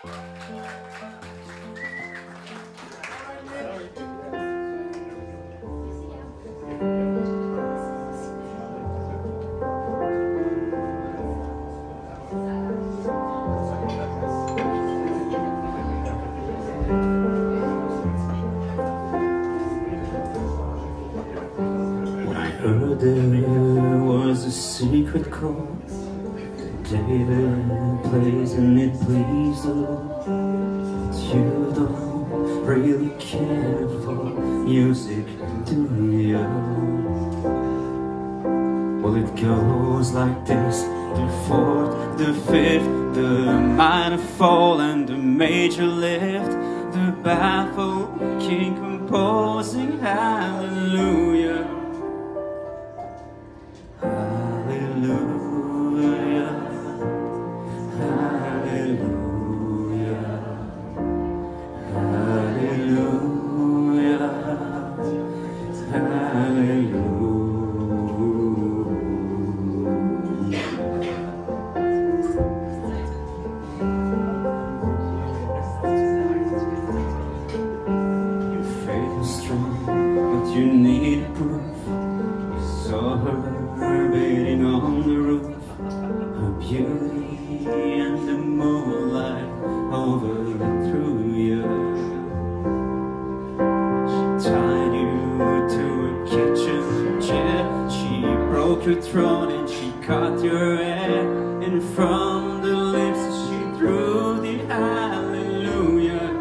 There was a secret chord David plays and it pleased the Lord. You don't really care for music, do you? Well, it goes like this: the fourth, the fifth, the minor fall and the major lift, the baffled king composing hallelujah. You need proof. You saw her bathing on the roof, her beauty and the moonlight overthrew you. She tied you to a kitchen chair, she broke your throat and she cut your hair, and from the lips she threw the hallelujah.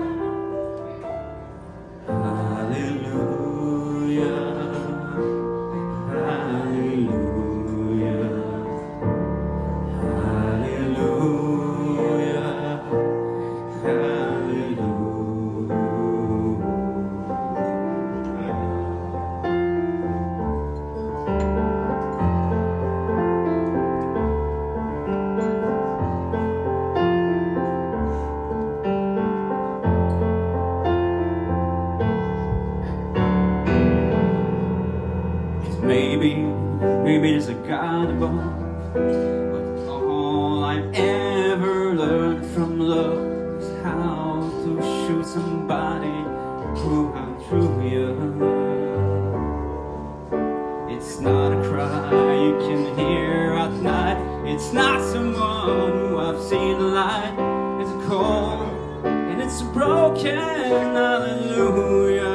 Maybe there's a God above, but all I've ever learned from love is how to shoot somebody who outdrew you. It's not a cry you can hear at night, it's not someone who I've seen the light. It's a call and it's a broken hallelujah.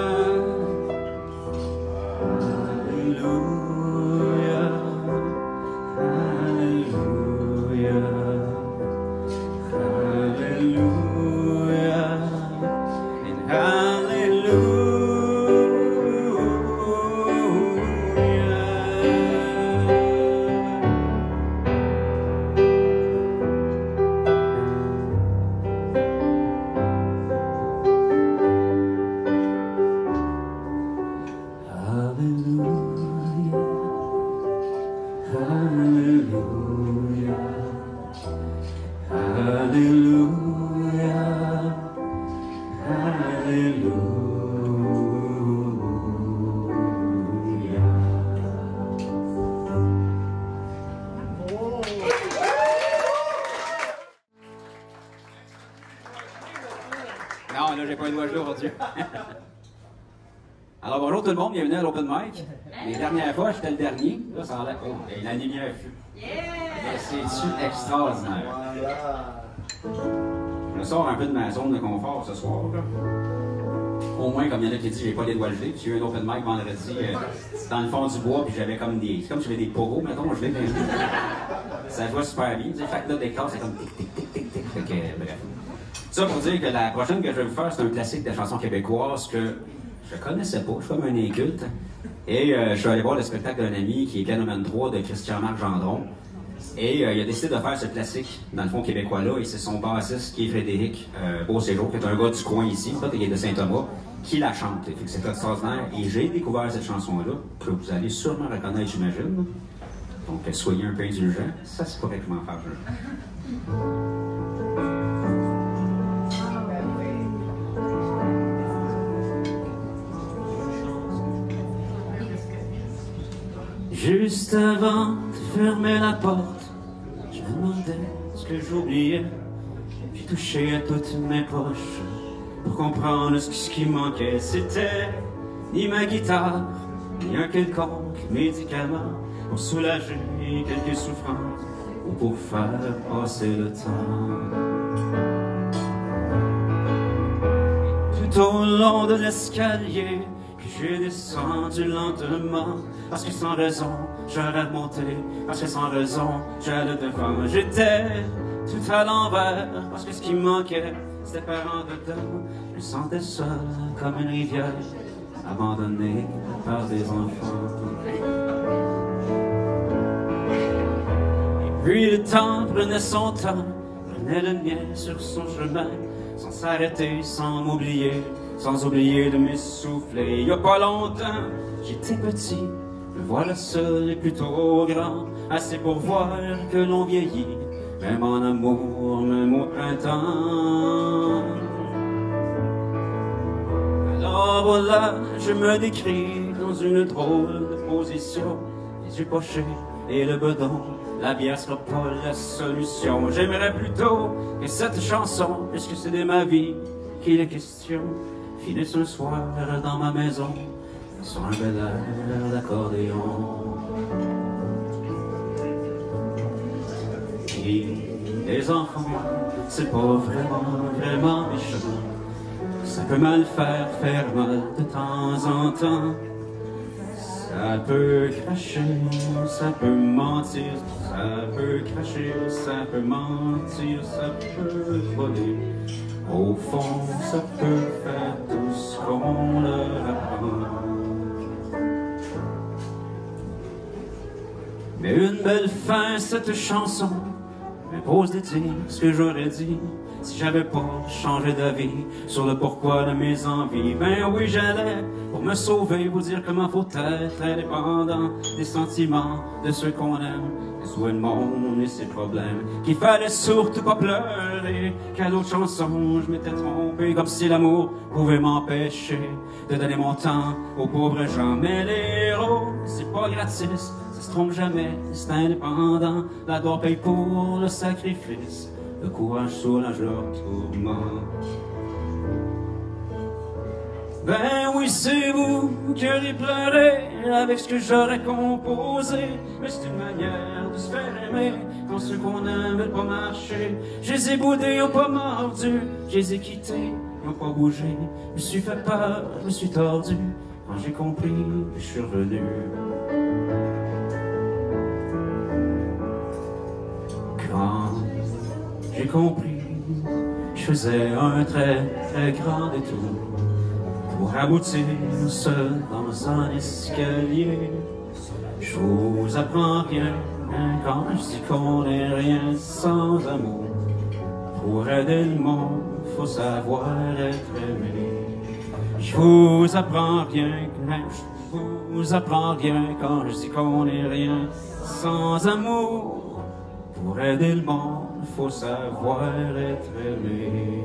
Non, là, j'ai pas un doigt gelé aujourd'hui. Alors, bonjour tout le monde, bienvenue à l'Open Mic. Les dernières fois, j'étais le dernier. Là, ça a l'air. Oh, et la lumière fut. C'est-tu extraordinaire? Je me sors un peu de ma zone de confort ce soir. Là. Au moins, comme il y en a qui disent, j'ai pas les doigts gelés. J'ai eu un Open Mic vendredi dans le fond du bois, puis j'avais comme des. C'est comme si j'avais des pogos, mettons, gelés. Ça jouait super bien. Chaque note des classes, c'est comme tic, tic, tic, tic, tic. Fait que, bref. Ça pour dire que la prochaine que je vais vous faire, c'est un classique de chansons québécoises que je connaissais pas, je suis comme un inculte. Et je suis allé voir le spectacle d'un ami qui est Pianoman 3 de Christian-Marc Gendron. Et il a décidé de faire ce classique, dans le fond québécois-là, et c'est son bassiste qui est Frédéric Beauséjour, qui est un gars du coin ici, en fait, il est de Saint-Thomas, qui la chante. Fait que c'est extraordinaire. Et j'ai découvert cette chanson-là, que vous allez sûrement reconnaître, j'imagine. Donc soyez un peu indulgents, ça c'est pas que je m'en fâche. Juste avant de fermer la porte, je me demandais ce que j'oubliais. J'ai touché à toutes mes poches pour comprendre ce qui manquait. C'était ni ma guitare, ni un quelconque médicament pour soulager quelques souffrances ou pour faire passer le temps. Tout au long de l'escalier que j'ai descendu lentement, parce que sans raison j'allais monter, parce que sans raison j'allais devant. J'étais tout à l'envers, parce que ce qui me manquait c'était par en dedans. Je me sentais seul comme une rivière abandonnée par des enfants. Et puis le temps prenait son temps, prenait le mien sur son chemin, sans s'arrêter, sans m'oublier, sans oublier de m'essouffler. Il y a pas longtemps, j'étais petit, me voilà seul et plutôt grand, assez pour voir que l'on vieillit, même en amour, même au printemps. Alors voilà, je me décris dans une drôle de position, les yeux pochés et le bedon. La bière sera pas la solution. J'aimerais plutôt que cette chanson, puisque c'est de ma vie qu'il est question, finisse un soir dans ma maison sur un bel air d'accordéon. Et les enfants, c'est pas vraiment méchant. Ça peut mal faire mal de temps en temps. Ça peut cracher, ça peut mentir, ça peut cracher, ça peut mentir, ça peut voler. Au fond, ça peut faire tout ce qu'on leur apprend. Mais une belle fin, cette chanson m'impose de dire ce que j'aurais dit si j'avais pas changé d'avis sur le pourquoi de mes envies. Ben oui, j'allais pour me sauver, vous dire comment faut être indépendant des sentiments de ceux qu'on aime, déjouer le monde et ses problèmes, qu'il fallait surtout pas pleurer, qu'à d'autres chansons je m'étais trompé, comme si l'amour pouvait m'empêcher de donner mon temps aux pauvres gens. Mais les héros, c'est pas gratis, ça se trompe jamais, c'est indépendant, la gloire paye pour le sacrifice, le courage soulage leur tourment. Ben oui, c'est vous qui auriez pleuré avec ce que j'aurais composé, mais c'est une manière de se faire aimer quand ceux qu'on aime veulent pas marcher. Je les ai boudés, ils ont pas mordu, je les ai quittés, ils ont pas bougé. Je me suis fait peur, je me suis tordu quand j'ai compris que je suis revenu. Quand j'ai compris, je faisais un très grand détour pour aboutir seul dans un escalier. Je vous apprends rien quand je dis qu'on n'est rien sans amour. Pour aider le monde, faut savoir être aimé. Je vous apprends rien, je vous apprends rien quand je dis qu'on n'est rien sans amour. Pour aider le monde, faut savoir être aimé.